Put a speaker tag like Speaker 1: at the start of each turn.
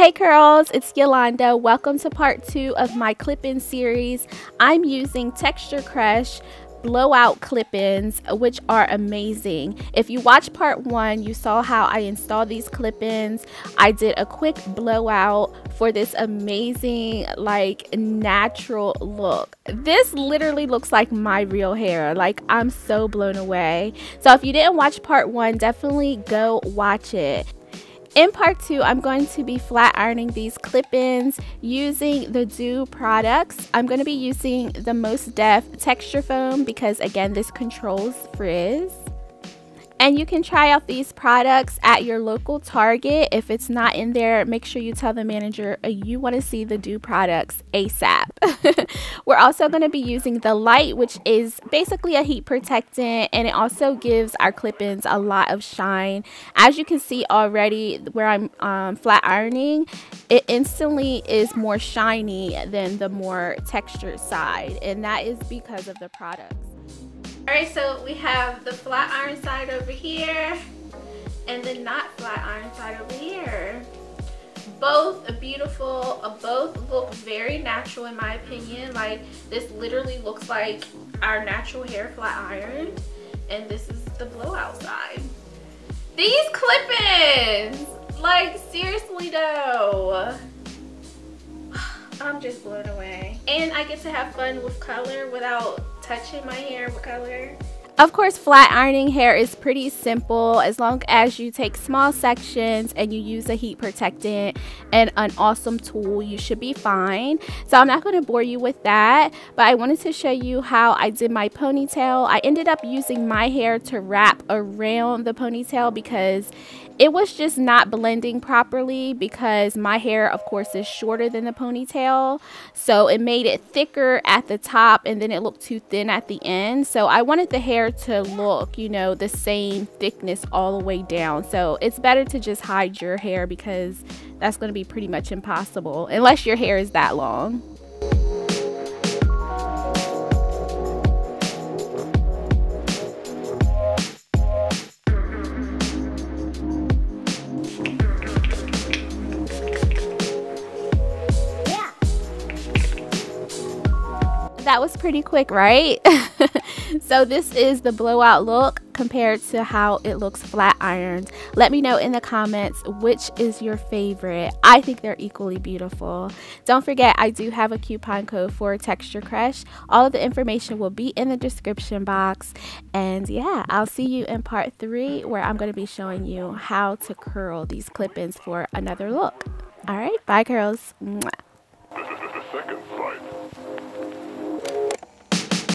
Speaker 1: Hey curls, it's Yolanda. Welcome to part 2 of my clip-in series. I'm using Texture Crush blowout clip-ins, which are amazing. If you watched part 1, you saw how I installed these clip-ins. I did a quick blowout for this amazing, like, natural look. This literally looks like my real hair. Like, I'm so blown away. So if you didn't watch part 1, definitely go watch it. In part 2, I'm going to be flat ironing these clip-ins using the DOUX products. I'm going to be using the Most Def texture foam because, again, this controls frizz. And you can try out these products at your local Target. If it's not in there, make sure you tell the manager you want to see the DOUX products ASAP. We're also going to be using the light, which is basically a heat protectant, and it also gives our clip-ins a lot of shine. As you can see already where I'm flat ironing, it instantly is more shiny than the more textured side, and that is because of the products. Alright, so we have the flat iron side over here and the not flat iron side over here. Both are beautiful, both look very natural in my opinion. Like, this literally looks like our natural hair flat iron, and this is the blowout side. These clip-ins! Like, seriously though. I'm just blown away. And I get to have fun with color without touching my hair with color. Of course, flat ironing hair is pretty simple as long as you take small sections and you use a heat protectant and an awesome tool. You should be fine. So I'm not going to bore you with that, but I wanted to show you how I did my ponytail. I ended up using my hair to wrap around the ponytail because it was just not blending properly, because my hair, of course, is shorter than the ponytail. So it made it thicker at the top and then it looked too thin at the end. So I wanted the hair to look, you know, the same thickness all the way down. So it's better to just hide your hair because that's going to be pretty much impossible unless your hair is that long. That was pretty quick, right? So this is the blowout look compared to how it looks flat ironed. Let me know in the comments which is your favorite. I think they're equally beautiful. Don't forget, I do have a coupon code for Texture Crush. All of the information will be in the description box. And yeah, I'll see you in part 3 where I'm going to be showing you how to curl these clip-ins for another look. All right, bye curls. Mwah.